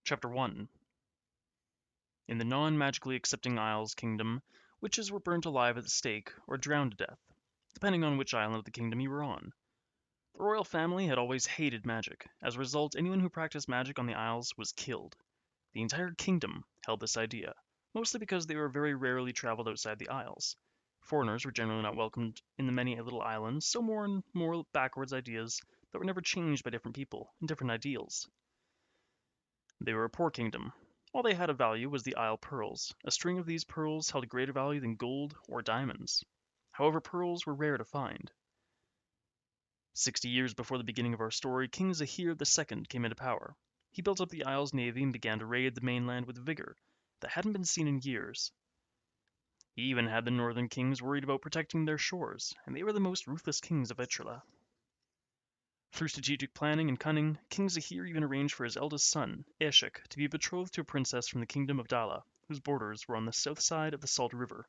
Chapter 1. In the non-magically accepting Isles kingdom, witches were burnt alive at the stake or drowned to death, depending on which island of the kingdom you were on. The royal family had always hated magic. As a result, anyone who practiced magic on the Isles was killed. The entire kingdom held this idea, mostly because they were very rarely traveled outside the Isles. Foreigners were generally not welcomed in the many little islands, so more and more backwards ideas that were never changed by different people and different ideals. They were a poor kingdom. All they had of value was the Isle pearls. A string of these pearls held a greater value than gold or diamonds. However, pearls were rare to find. 60 years before the beginning of our story, King Zahir II came into power. He built up the Isle's navy and began to raid the mainland with vigor that hadn't been seen in years. He even had the northern kings worried about protecting their shores, and they were the most ruthless kings of Etrila. Through strategic planning and cunning, King Zahir even arranged for his eldest son, Eshek, to be betrothed to a princess from the kingdom of Dala, whose borders were on the south side of the Salt River.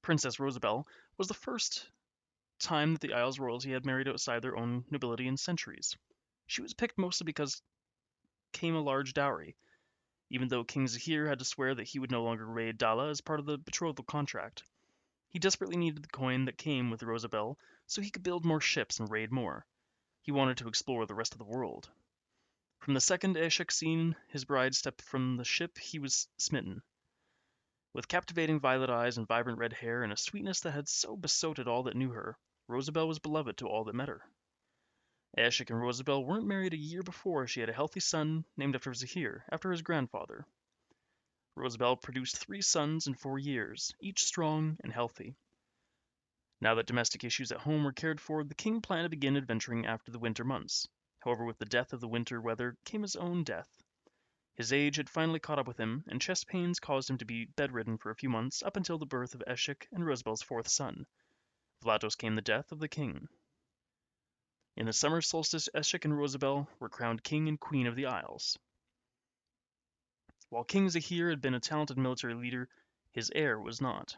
Princess Rosabelle was the first time that the Isles royalty had married outside their own nobility in centuries. She was picked mostly because came a large dowry, even though King Zahir had to swear that he would no longer raid Dala as part of the betrothal contract. He desperately needed the coin that came with Rosabelle so he could build more ships and raid more. He wanted to explore the rest of the world. From the second Eshek seen his bride step from the ship, he was smitten. With captivating violet eyes and vibrant red hair and a sweetness that had so besotted all that knew her, Rosabelle was beloved to all that met her. Eshek and Rosabelle weren't married a year before she had a healthy son named after Zahir, after his grandfather. Rosabelle produced 3 sons in 4 years, each strong and healthy. Now that domestic issues at home were cared for, the king planned to begin adventuring after the winter months. However, with the death of the winter weather came his own death. His age had finally caught up with him, and chest pains caused him to be bedridden for a few months up until the birth of Eshek and Rosabelle's 4th son. Vlados came the death of the king. In the summer solstice, Eshek and Rosabelle were crowned king and queen of the Isles. While King Zahir had been a talented military leader, his heir was not.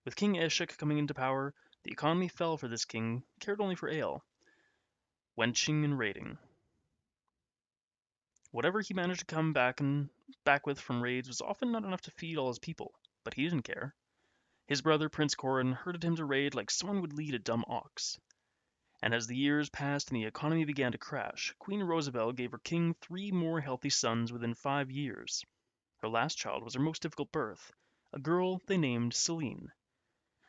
With King Eshek coming into power, the economy fell for this king, cared only for ale, wenching and raiding. Whatever he managed to come back with from raids was often not enough to feed all his people, but he didn't care. His brother Prince Corin herded him to raid like someone would lead a dumb ox. And as the years passed and the economy began to crash, Queen Rosabelle gave her king 3 more healthy sons within 5 years. Her last child was her most difficult birth, a girl they named Celine.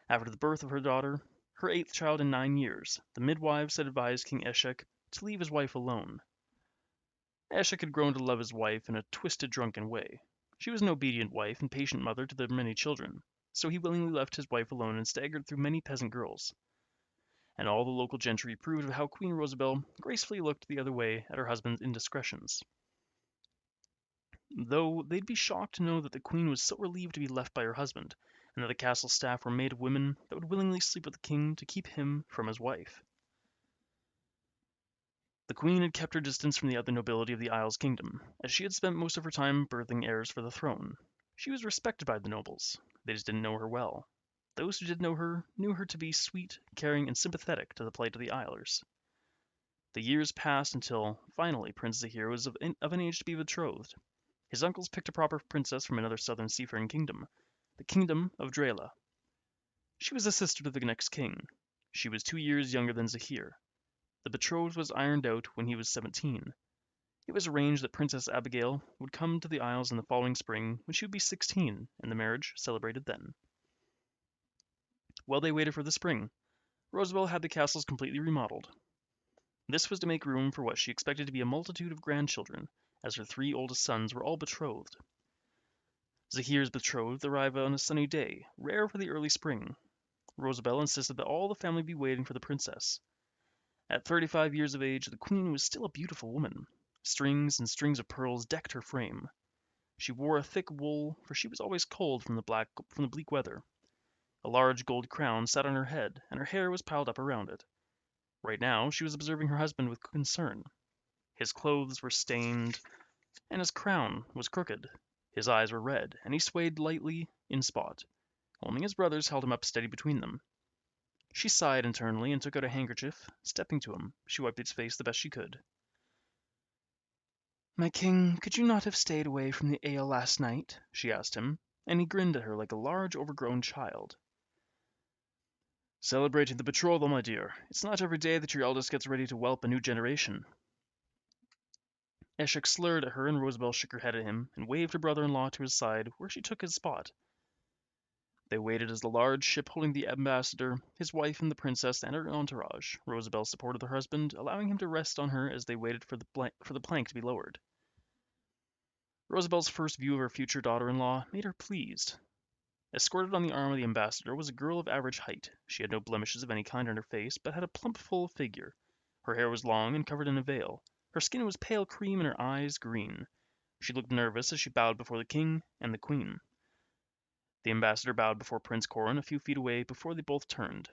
After the birth of her daughter, her 8th child in 9 years, the midwives had advised King Eshek to leave his wife alone. Eshek had grown to love his wife in a twisted, drunken way. She was an obedient wife and patient mother to their many children, so he willingly left his wife alone and staggered through many peasant girls. And all the local gentry approved of how Queen Rosabelle gracefully looked the other way at her husband's indiscretions. Though they'd be shocked to know that the queen was so relieved to be left by her husband, and that the castle staff were made of women that would willingly sleep with the king to keep him from his wife. The queen had kept her distance from the other nobility of the Isles kingdom, as she had spent most of her time birthing heirs for the throne. She was respected by the nobles. They just didn't know her well. Those who did know her knew her to be sweet, caring, and sympathetic to the plight of the Islers. The years passed until, finally, Prince Zahir was of an age to be betrothed. His uncles picked a proper princess from another southern seafaring kingdom, the kingdom of Drela. She was a sister to the next king. She was 2 years younger than Zahir. The betrothal was ironed out when he was 17. It was arranged that Princess Abigail would come to the Isles in the following spring when she would be 16, and the marriage celebrated then. While they waited for the spring, Rosabelle had the castles completely remodeled. This was to make room for what she expected to be a multitude of grandchildren, as her 3 oldest sons were all betrothed. Zahir's betrothed arrived on a sunny day, rare for the early spring. Rosabelle insisted that all the family be waiting for the princess. At 35 years of age, the queen was still a beautiful woman. Strings and strings of pearls decked her frame. She wore a thick wool, for she was always cold from the bleak weather. A large gold crown sat on her head, and her hair was piled up around it. Right now, she was observing her husband with concern. His clothes were stained, and his crown was crooked. His eyes were red, and he swayed lightly in spot. Only his brothers held him up steady between them. She sighed internally and took out a handkerchief. Stepping to him, she wiped its face the best she could. "My king, could you not have stayed away from the ale last night?" she asked him, and he grinned at her like a large overgrown child. "Celebrating the betrothal, my dear. It's not every day that your eldest gets ready to whelp a new generation." Eshek slurred at her, and Rosabelle shook her head at him and waved her brother-in-law to his side, where she took his spot. They waited as the large ship holding the ambassador, his wife, and the princess and her entourage. Rosabelle supported her husband, allowing him to rest on her as they waited for the plank to be lowered. Rosabelle's first view of her future daughter-in-law made her pleased. Escorted on the arm of the ambassador was a girl of average height. She had no blemishes of any kind on her face, but had a plump, full figure. Her hair was long and covered in a veil. Her skin was pale cream and her eyes green. She looked nervous as she bowed before the king and the queen. The ambassador bowed before Prince Corin a few feet away before they both turned.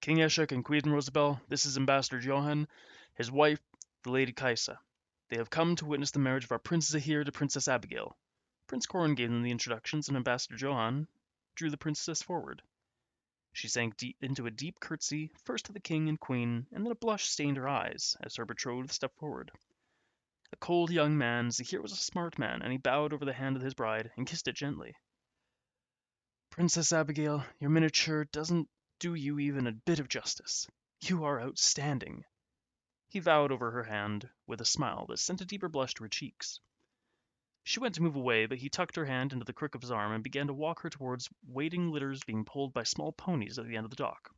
"King Eshek and Queen Rosabelle, this is Ambassador Johann, his wife, the Lady Kaisa. They have come to witness the marriage of our Prince Zahir to Princess Abigail." Prince Corin gave them the introductions, and Ambassador Johann drew the princess forward. She sank into a deep curtsy, first to the king and queen, and then a blush stained her eyes as her betrothed stepped forward. A cold young man, Zahir was a smart man, and he bowed over the hand of his bride and kissed it gently. "Princess Abigail, your miniature doesn't do you even a bit of justice. You are outstanding." He bowed over her hand with a smile that sent a deeper blush to her cheeks. She went to move away, but he tucked her hand into the crook of his arm and began to walk her towards waiting litters being pulled by small ponies at the end of the dock.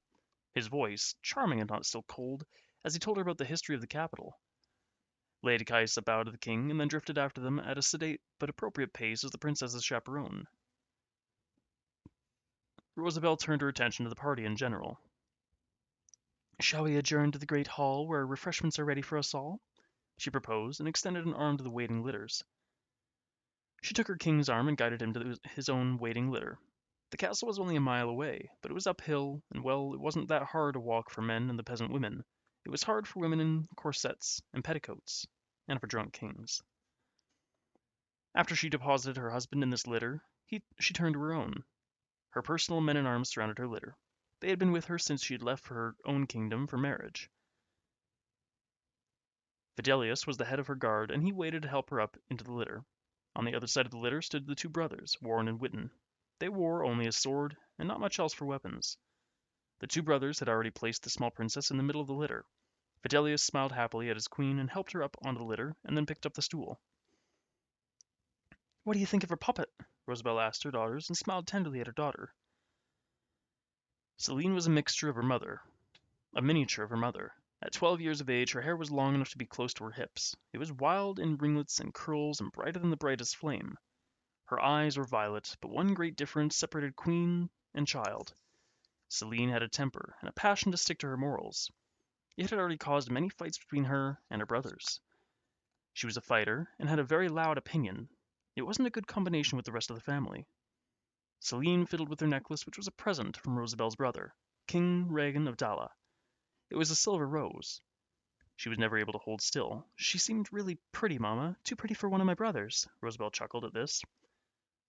His voice, charming and not still cold, as he told her about the history of the capital. Lady Kaisa bowed to the king and then drifted after them at a sedate but appropriate pace as the princess's chaperone. Rosabelle turned her attention to the party in general. "Shall we adjourn to the great hall where refreshments are ready for us all?" she proposed, and extended an arm to the waiting litters. She took her king's arm and guided him to his own waiting litter. The castle was only a mile away, but it was uphill, and well, it wasn't that hard a walk for men and the peasant women. It was hard for women in corsets and petticoats, and for drunk kings. After she deposited her husband in this litter, she turned to her own. Her personal men-at-arms surrounded her litter. They had been with her since she had left for her own kingdom for marriage. Fidelius was the head of her guard, and he waited to help her up into the litter. On the other side of the litter stood the two brothers, Warren and Witten. They wore only a sword, and not much else for weapons. The two brothers had already placed the small princess in the middle of the litter. Fidelius smiled happily at his queen and helped her up onto the litter, and then picked up the stool. "What do you think of her puppet?" Rosabelle asked her daughters, and smiled tenderly at her daughter. Celine was a miniature of her mother. At 12 years of age, her hair was long enough to be close to her hips. It was wild in ringlets and curls and brighter than the brightest flame. Her eyes were violet, but one great difference separated queen and child. Celine had a temper and a passion to stick to her morals. It had already caused many fights between her and her brothers. She was a fighter and had a very loud opinion. It wasn't a good combination with the rest of the family. Celine fiddled with her necklace, which was a present from Rosabelle's brother, King Regan of Dala. It was a silver rose. She was never able to hold still. "She seemed really pretty, Mamma. Too pretty for one of my brothers." Rosabelle chuckled at this.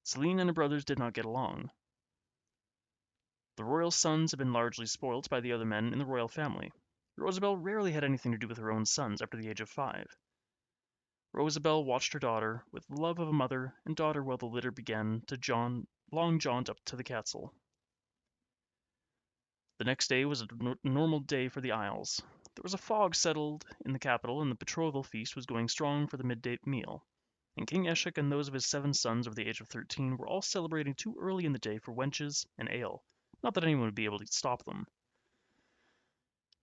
Celine and her brothers did not get along. The royal sons had been largely spoilt by the other men in the royal family. Rosabelle rarely had anything to do with her own sons after the age of 5. Rosabelle watched her daughter with the love of a mother and daughter while the litter began to long jaunt up to the castle. The next day was a normal day for the Isles. There was a fog settled in the capital, and the betrothal feast was going strong for the midday meal. And King Eshek and those of his 7 sons over the age of 13 were all celebrating too early in the day for wenches and ale. Not that anyone would be able to stop them.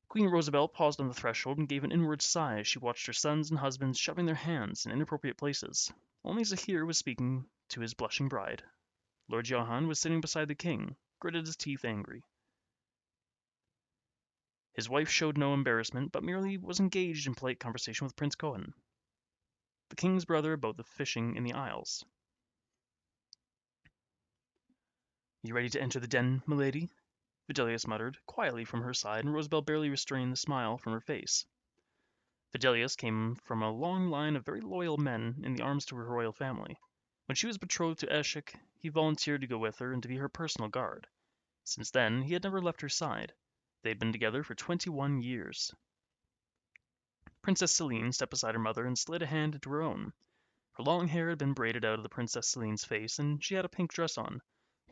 Queen Rosabelle paused on the threshold and gave an inward sigh as she watched her sons and husbands shoving their hands in inappropriate places. Only Zahir was speaking to his blushing bride. Lord Johann was sitting beside the king, gritted his teeth angry. His wife showed no embarrassment, but merely was engaged in polite conversation with Prince Cohen, the king's brother, about the fishing in the Isles. "You ready to enter the den, milady?" Fidelius muttered, quietly from her side, and Rosabelle barely restrained the smile from her face. Fidelius came from a long line of very loyal men in the arms to her royal family. When she was betrothed to Eshek, he volunteered to go with her and to be her personal guard. Since then, he had never left her side. They had been together for 21 years. Princess Celine stepped beside her mother and slid a hand into her own. Her long hair had been braided out of the Princess Celine's face, and she had a pink dress on.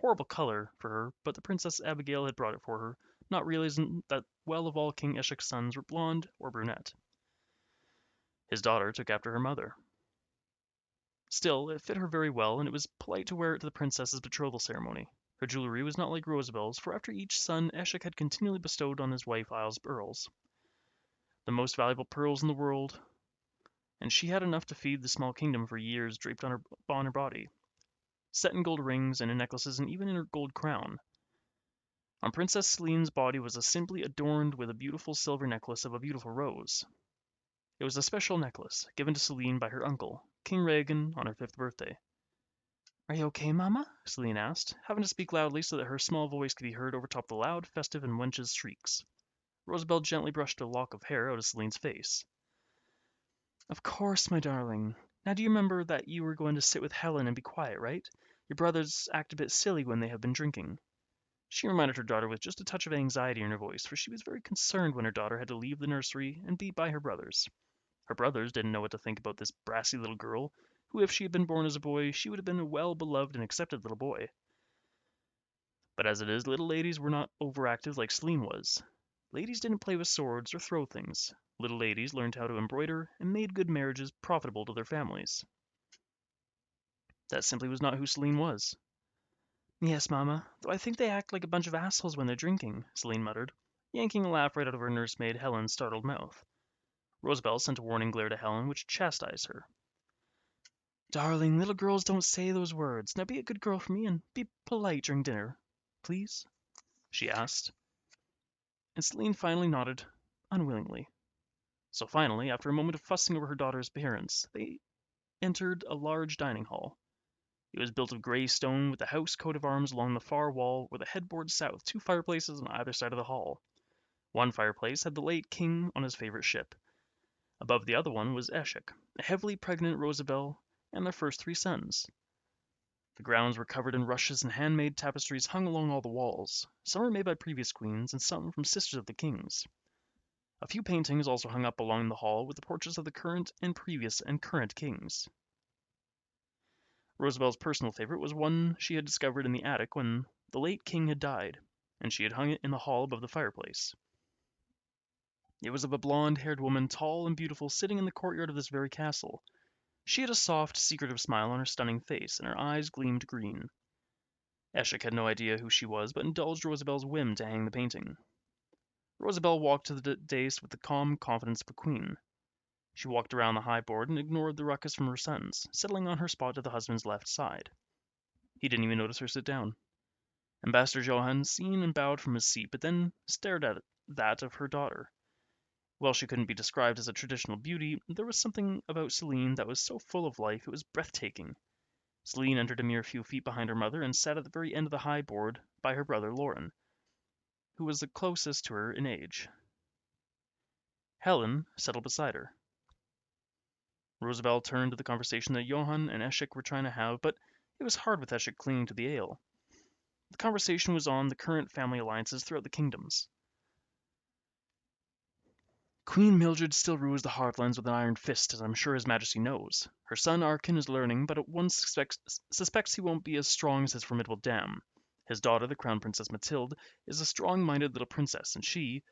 Horrible color for her, but the Princess Abigail had brought it for her, not realizing that well of all King Eshek's sons were blonde or brunette. His daughter took after her mother. Still, it fit her very well, and it was polite to wear it to the princess's betrothal ceremony. Her jewelry was not like Rosabel's, for after each son Eshek had continually bestowed on his wife Isle's pearls, the most valuable pearls in the world, and she had enough to feed the small kingdom for years draped on her body, set in gold rings and in necklaces and even in her gold crown. On Princess Celine's body was a simply adorned with a beautiful silver necklace of a beautiful rose. It was a special necklace, given to Celine by her uncle, King Regan, on her 5th birthday. "Are you okay, Mama?" Celine asked, having to speak loudly so that her small voice could be heard overtop the loud, festive, and wench's shrieks. Rosabel gently brushed a lock of hair out of Celine's face. "Of course, my darling. Now do you remember that you were going to sit with Helen and be quiet, right? Your brothers act a bit silly when they have been drinking." She reminded her daughter with just a touch of anxiety in her voice, for she was very concerned when her daughter had to leave the nursery and be by her brothers. Her brothers didn't know what to think about this brassy little girl, who, if she had been born as a boy, she would have been a well-beloved and accepted little boy. But as it is, little ladies were not overactive like Celine was. Ladies didn't play with swords or throw things. Little ladies learned how to embroider and made good marriages profitable to their families. That simply was not who Celine was. "Yes, Mama, though I think they act like a bunch of assholes when they're drinking," Celine muttered, yanking a laugh right out of her nursemaid Helen's startled mouth. Rosabel sent a warning glare to Helen, which chastised her. "Darling, little girls don't say those words. Now be a good girl for me and be polite during dinner, please?" she asked. And Celine finally nodded, unwillingly. So finally, after a moment of fussing over her daughter's appearance, they entered a large dining hall. It was built of grey stone, with the house coat of arms along the far wall, where the headboard sat with 2 fireplaces on either side of the hall. One fireplace had the late king on his favourite ship. Above the other one was Eshek, a heavily pregnant Rosabel, and their first 3 sons. The grounds were covered in rushes, and handmade tapestries hung along all the walls. Some were made by previous queens, and some from sisters of the kings. A few paintings also hung up along the hall with the portraits of the current and previous and current kings. Rosabel's personal favorite was one she had discovered in the attic when the late king had died, and she had hung it in the hall above the fireplace. It was of a blonde-haired woman, tall and beautiful, sitting in the courtyard of this very castle. She had a soft, secretive smile on her stunning face, and her eyes gleamed green. Eshek had no idea who she was, but indulged Rosabel's whim to hang the painting. Rosabel walked to the dais with the calm confidence of a queen. She walked around the high board and ignored the ruckus from her sons, settling on her spot at the husband's left side. He didn't even notice her sit down. Ambassador Johann seen and bowed from his seat, but then stared at that of her daughter. While she couldn't be described as a traditional beauty, there was something about Celine that was so full of life it was breathtaking. Celine entered a mere few feet behind her mother and sat at the very end of the high board by her brother Lauren, who was the closest to her in age. Helen settled beside her. Rosabel turned to the conversation that Johann and Eshek were trying to have, but it was hard with Eshek clinging to the ale. The conversation was on the current family alliances throughout the kingdoms. Queen Mildred still rules the Heartlands with an iron fist, as I'm sure His Majesty knows. Her son Arkin is learning, but one suspects he won't be as strong as his formidable dam. His daughter, the Crown Princess Mathilde, is a strong-minded little princess, and she's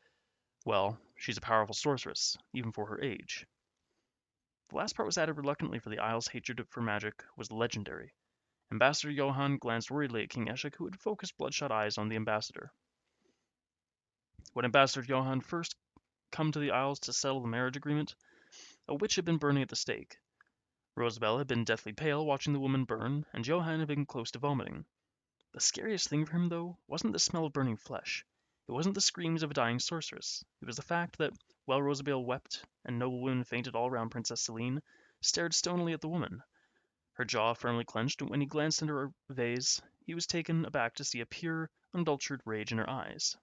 a powerful sorceress, even for her age. The last part was added reluctantly, for the Isle's hatred for magic was legendary. Ambassador Johann glanced worriedly at King Eshek, who had focused bloodshot eyes on the ambassador. When Ambassador Johann first come to the Isles to settle the marriage agreement, a witch had been burning at the stake. Rosabel had been deathly pale watching the woman burn, and Johann had been close to vomiting. The scariest thing for him, though, wasn't the smell of burning flesh. It wasn't the screams of a dying sorceress. It was the fact that, while Rosabel wept, and noble women fainted all around Princess Celine, stared stonily at the woman, her jaw firmly clenched, and when he glanced into her vase, he was taken aback to see a pure, unadulterated rage in her eyes.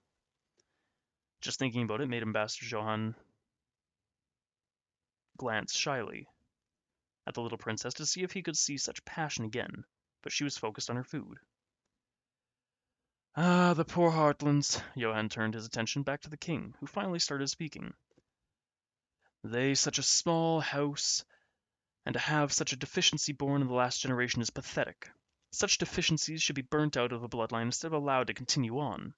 Just thinking about it made Ambassador Johann glance shyly at the little princess to see if he could see such passion again, but she was focused on her food. "Ah, the poor Heartlands!" Johann turned his attention back to the king, who finally started speaking. They such a small house, and to have such a deficiency born in the last generation is pathetic. Such deficiencies should be burnt out of the bloodline instead of allowed to continue on.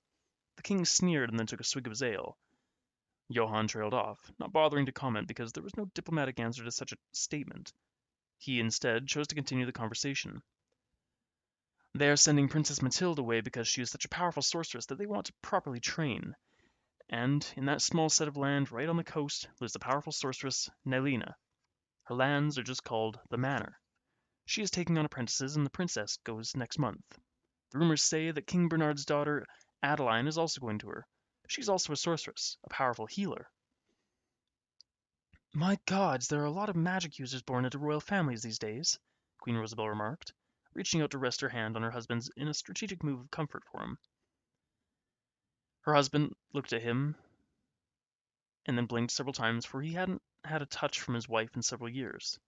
The king sneered and then took a swig of his ale. Johann trailed off, not bothering to comment because there was no diplomatic answer to such a statement. He instead chose to continue the conversation. They are sending Princess Mathilde away because she is such a powerful sorceress that they want to properly train. And in that small set of land right on the coast lives the powerful sorceress Nelina. Her lands are just called the Manor. She is taking on apprentices and the princess goes next month. The rumors say that King Bernard's daughter Adeline is also going to her. She's also a sorceress, a powerful healer. My gods, there are a lot of magic users born into royal families these days, Queen Rosabelle remarked, reaching out to rest her hand on her husband's in a strategic move of comfort for him. Her husband looked at him and then blinked several times, for he hadn't had a touch from his wife in several years.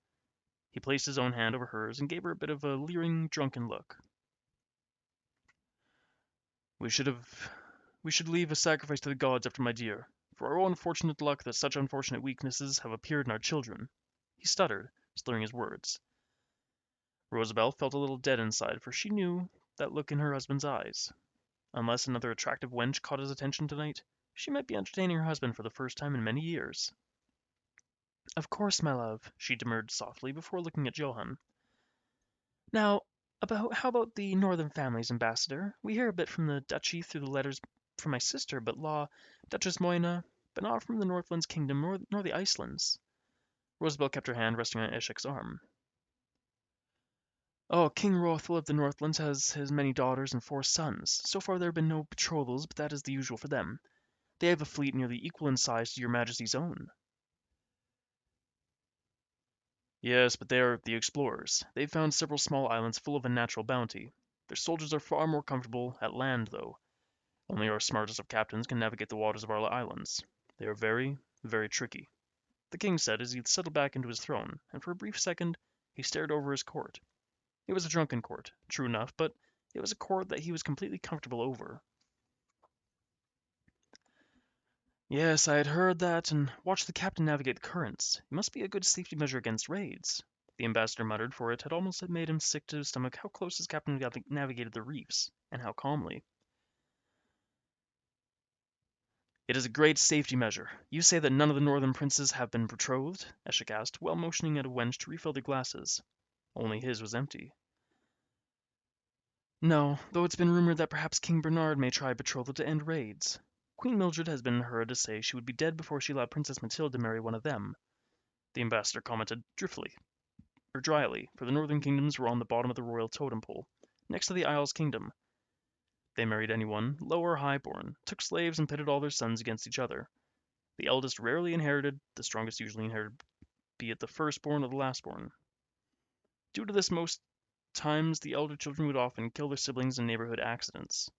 He placed his own hand over hers and gave her a bit of a leering, drunken look. We should leave a sacrifice to the gods after my dear, for our unfortunate luck that such unfortunate weaknesses have appeared in our children. He stuttered, slurring his words. Rosabelle felt a little dead inside, for she knew that look in her husband's eyes. Unless another attractive wench caught his attention tonight, she might be entertaining her husband for the first time in many years. Of course, my love, she demurred softly before looking at Johann. Now, how about the northern families, Ambassador? We hear a bit from the duchy through the letters from my sister, but Duchess Moina, but not from the Northland's kingdom nor the Icelands. Rosabelle kept her hand resting on Ishik's arm. Oh, King Hrothgar of the Northlands has many daughters and 4 sons. So far there have been no betrothals, but that is the usual for them. They have a fleet nearly equal in size to your Majesty's own. Yes, but they are the explorers. They've found several small islands full of unnatural bounty. Their soldiers are far more comfortable at land, though. Only our smartest of captains can navigate the waters of our islands. They are very, very tricky, the king said as he settled back into his throne, and for a brief second he stared over his court. It was a drunken court, true enough, but it was a court that he was completely comfortable over. Yes, I had heard that and watched the captain navigate the currents. It must be a good safety measure against raids. The ambassador muttered, for it had almost made him sick to his stomach how close his captain navigated the reefs, and how calmly. It is a great safety measure. You say that none of the northern princes have been betrothed? Eshek asked, while motioning at a wench to refill their glasses. Only his was empty. No, though it's been rumored that perhaps King Bernard may try betrothal to end raids. Queen Mildred has been heard to say she would be dead before she allowed Princess Mathilde to marry one of them. The ambassador commented dryly, for the northern kingdoms were on the bottom of the royal totem pole, next to the Isles Kingdom. They married anyone, low or high-born, took slaves and pitted all their sons against each other. The eldest rarely inherited, the strongest usually inherited, be it the firstborn or the lastborn. Due to this, most times the elder children would often kill their siblings in neighborhood accidents.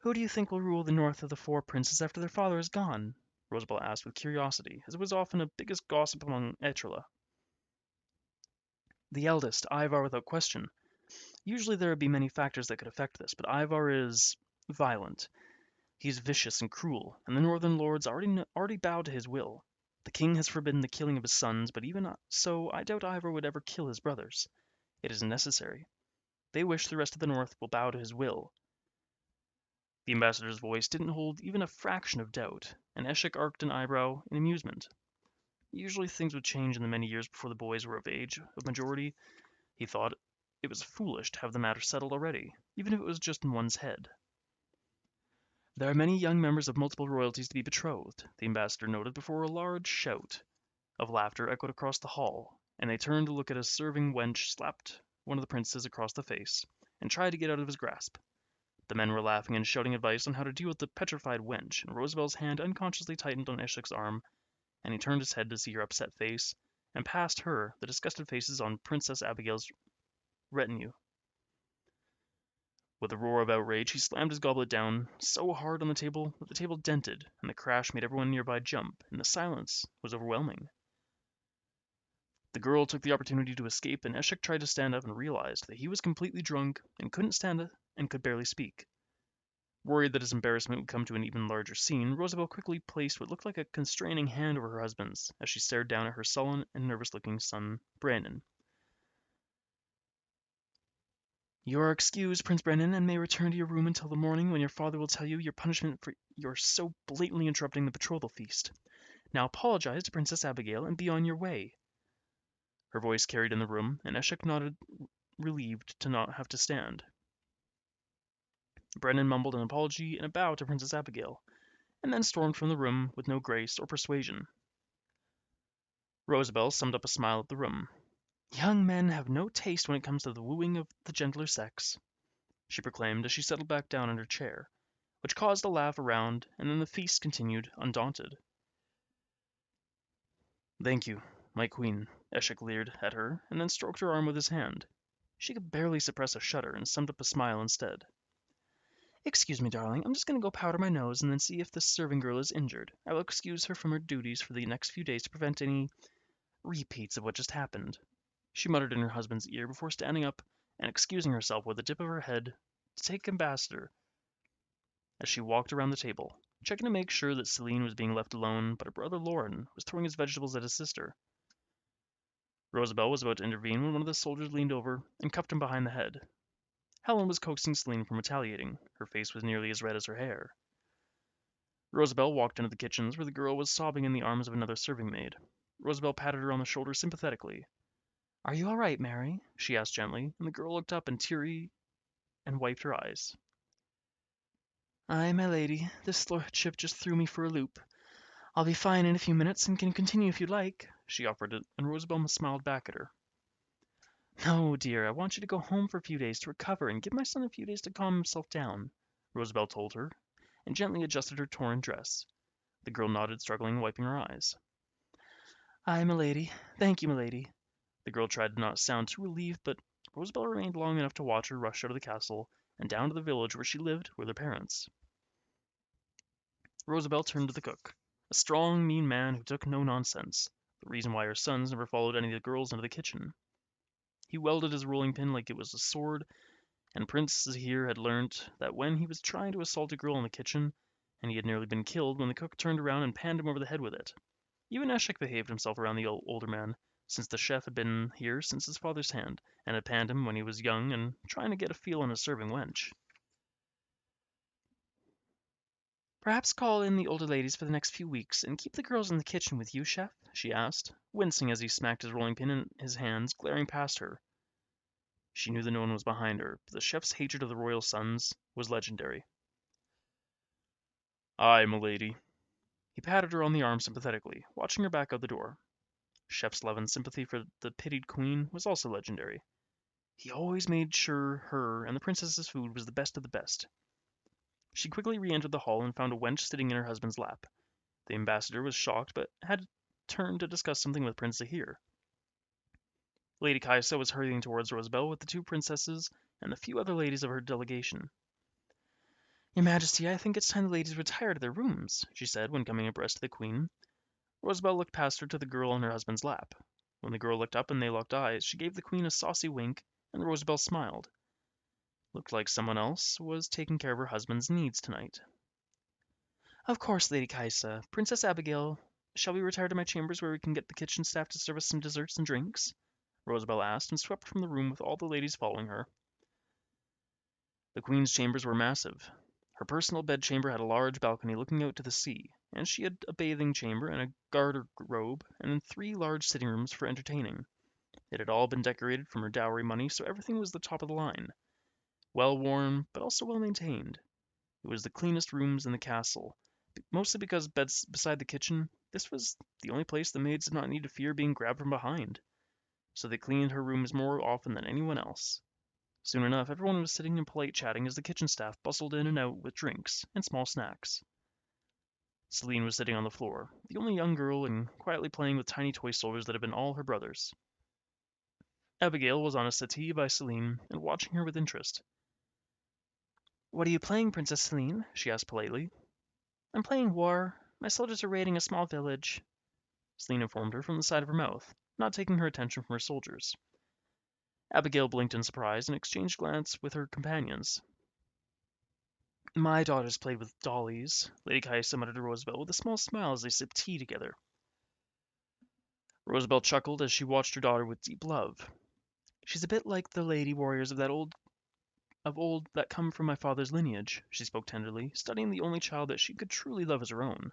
Who do you think will rule the north of the 4 princes after their father is gone? Rosabelle asked with curiosity, as it was often a biggest gossip among Etrela. The eldest, Ivar, without question. Usually there would be many factors that could affect this, but Ivar is violent. He is vicious and cruel, and the northern lords already bow to his will. The king has forbidden the killing of his sons, but even so, I doubt Ivar would ever kill his brothers. It isn't necessary. They wish the rest of the north will bow to his will. The ambassador's voice didn't hold even a fraction of doubt, and Eshek arched an eyebrow in amusement. Usually things would change in the many years before the boys were of age, of majority. He thought it was foolish to have the matter settled already, even if it was just in one's head. There are many young members of multiple royalties to be betrothed, the ambassador noted before a large shout of laughter echoed across the hall, and they turned to look at a serving wench slapped one of the princes across the face, and tried to get out of his grasp. The men were laughing and shouting advice on how to deal with the petrified wench, and Rosabelle's hand unconsciously tightened on Eshek's arm, and he turned his head to see her upset face, and past her the disgusted faces on Princess Abigail's retinue. With a roar of outrage, he slammed his goblet down so hard on the table that the table dented, and the crash made everyone nearby jump, and the silence was overwhelming. The girl took the opportunity to escape, and Eshek tried to stand up and realized that he was completely drunk and couldn't stand it and could barely speak. Worried that his embarrassment would come to an even larger scene, Rosabelle quickly placed what looked like a constraining hand over her husband's as she stared down at her sullen and nervous-looking son, Brandon. You are excused, Prince Brandon, and may return to your room until the morning when your father will tell you your punishment for your so blatantly interrupting the betrothal feast. Now apologize to Princess Abigail and be on your way. Her voice carried in the room, and Eshek nodded, relieved to not have to stand. Brennan mumbled an apology and a bow to Princess Abigail, and then stormed from the room with no grace or persuasion. Rosabelle summed up a smile at the room. Young men have no taste when it comes to the wooing of the gentler sex, she proclaimed as she settled back down in her chair, which caused a laugh around, and then the feast continued, undaunted. Thank you, my queen, Eshek leered at her, and then stroked her arm with his hand. She could barely suppress a shudder and summed up a smile instead. Excuse me, darling, I'm just going to go powder my nose and then see if this serving girl is injured. I will excuse her from her duties for the next few days to prevent any repeats of what just happened. She muttered in her husband's ear before standing up and excusing herself with a dip of her head to take Ambassador as she walked around the table, checking to make sure that Celine was being left alone, but her brother Lauren was throwing his vegetables at his sister. Rosabelle was about to intervene when one of the soldiers leaned over and cuffed him behind the head. Helen was coaxing Celine from retaliating. Her face was nearly as red as her hair. Rosabelle walked into the kitchens where the girl was sobbing in the arms of another serving maid. Rosabelle patted her on the shoulder sympathetically. Are you all right, Mary? She asked gently, and the girl looked up and teary and wiped her eyes. Aye, my lady, this lordship just threw me for a loop. I'll be fine in a few minutes and can continue if you'd like, she offered it, and Rosabelle smiled back at her. No, dear, I want you to go home for a few days to recover and give my son a few days to calm himself down, Rosabelle told her, and gently adjusted her torn dress. The girl nodded, struggling, wiping her eyes. Aye, milady. Thank you, milady. The girl tried to not sound too relieved, but Rosabelle remained long enough to watch her rush out of the castle and down to the village where she lived with her parents. Rosabelle turned to the cook, a strong, mean man who took no nonsense, the reason why her sons never followed any of the girls into the kitchen. He wielded his rolling pin like it was a sword, and Prince Zahir had learnt that when he was trying to assault a girl in the kitchen, and he had nearly been killed when the cook turned around and panned him over the head with it. Even Eshek behaved himself around the older man, since the chef had been here since his father's hand, and had panned him when he was young and trying to get a feel on his serving wench. Perhaps call in the older ladies for the next few weeks, and keep the girls in the kitchen with you, chef? She asked, wincing as he smacked his rolling pin in his hands, glaring past her. She knew that no one was behind her, but the chef's hatred of the royal sons was legendary. Aye, milady. He patted her on the arm sympathetically, watching her back out the door. Chef's love and sympathy for the pitied queen was also legendary. He always made sure her and the princess's food was the best of the best. She quickly re-entered the hall and found a wench sitting in her husband's lap. The ambassador was shocked, but had turned to discuss something with Prince Zahir. Lady Kaisa was hurrying towards Rosabelle with the two princesses and the few other ladies of her delegation. Your Majesty, I think it's time the ladies retire to their rooms, she said when coming abreast of the queen. Rosabelle looked past her to the girl on her husband's lap. When the girl looked up and they locked eyes, she gave the queen a saucy wink, and Rosabelle smiled. Looked like someone else was taking care of her husband's needs tonight. Of course, Lady Kaisa. Princess Abigail, shall we retire to my chambers where we can get the kitchen staff to serve us some desserts and drinks? Rosabelle asked, and swept from the room with all the ladies following her. The queen's chambers were massive. Her personal bedchamber had a large balcony looking out to the sea, and she had a bathing chamber and a garde-robe, and 3 large sitting rooms for entertaining. It had all been decorated from her dowry money, so everything was the top of the line. Well worn, but also well maintained. It was the cleanest rooms in the castle, mostly because beside the kitchen, this was the only place the maids did not need to fear being grabbed from behind. So they cleaned her rooms more often than anyone else. Soon enough, everyone was sitting and polite chatting as the kitchen staff bustled in and out with drinks and small snacks. Celine was sitting on the floor, the only young girl, and quietly playing with tiny toy soldiers that had been all her brothers. Abigail was on a settee by Celine and watching her with interest. What are you playing, Princess Celine? She asked politely. I'm playing war. My soldiers are raiding a small village, Celine informed her from the side of her mouth, not taking her attention from her soldiers. Abigail blinked in surprise and exchanged glance with her companions. My daughters played with dollies, Lady Caius muttered to Rosabelle with a small smile as they sipped tea together. Rosabelle chuckled as she watched her daughter with deep love. She's a bit like the lady warriors of old that come from my father's lineage, she spoke tenderly, studying the only child that she could truly love as her own.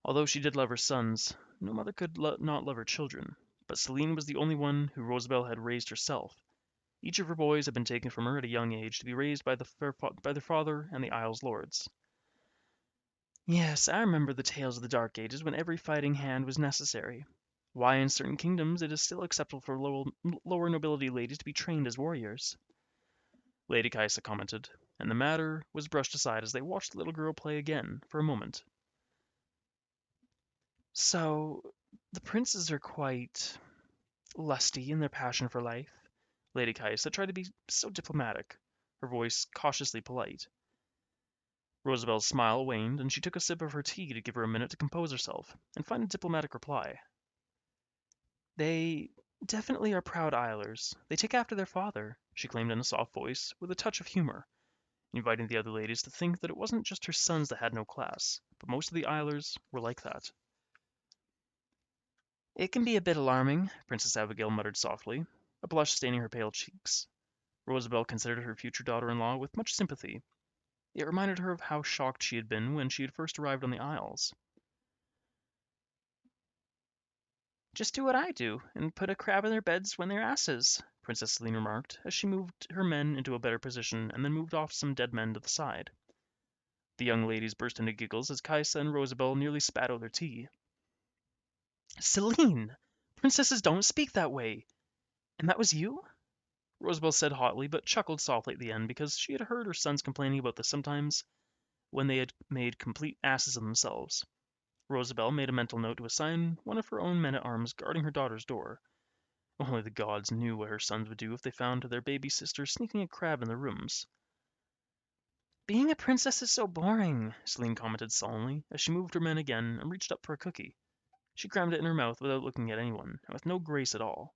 Although she did love her sons, no mother could not love her children, but Celine was the only one who Rosabelle had raised herself. Each of her boys had been taken from her at a young age to be raised by their father and the Isle's lords. Yes, I remember the tales of the Dark Ages when every fighting hand was necessary. Why in certain kingdoms it is still acceptable for lower nobility ladies to be trained as warriors, Lady Kaisa commented, and the matter was brushed aside as they watched the little girl play again for a moment. So, the princes are quite lusty in their passion for life. Lady Kaisa tried to be so diplomatic, her voice cautiously polite. Rosabelle's smile waned, and she took a sip of her tea to give her a minute to compose herself and find a diplomatic reply. They definitely are proud Islers. They take after their father, she claimed in a soft voice, with a touch of humor, inviting the other ladies to think that it wasn't just her sons that had no class, but most of the Islers were like that. It can be a bit alarming, Princess Abigail muttered softly, a blush staining her pale cheeks. Rosabelle considered her future daughter-in-law with much sympathy. It reminded her of how shocked she had been when she had first arrived on the Isles. Just do what I do, and put a crab in their beds when they're asses, Princess Celine remarked, as she moved her men into a better position and then moved off some dead men to the side. The young ladies burst into giggles as Kaisa and Rosabelle nearly spat out their tea. Celine! Princesses don't speak that way! And that was you? Rosabelle said hotly, but chuckled softly at the end because she had heard her sons complaining about this sometimes when they had made complete asses of themselves. Rosabelle made a mental note to assign one of her own men-at-arms guarding her daughter's door. Only the gods knew what her sons would do if they found their baby sister sneaking a crab in their rooms. Being a princess is so boring, Celine commented sullenly as she moved her men again and reached up for a cookie. She crammed it in her mouth without looking at anyone, and with no grace at all.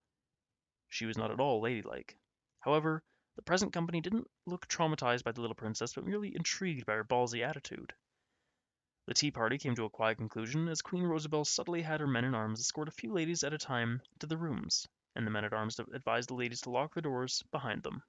She was not at all ladylike. However, the present company didn't look traumatized by the little princess, but merely intrigued by her ballsy attitude. The tea party came to a quiet conclusion as Queen Rosabelle subtly had her men-at-arms escort a few ladies at a time to the rooms, and the men-at-arms advised the ladies to lock the doors behind them.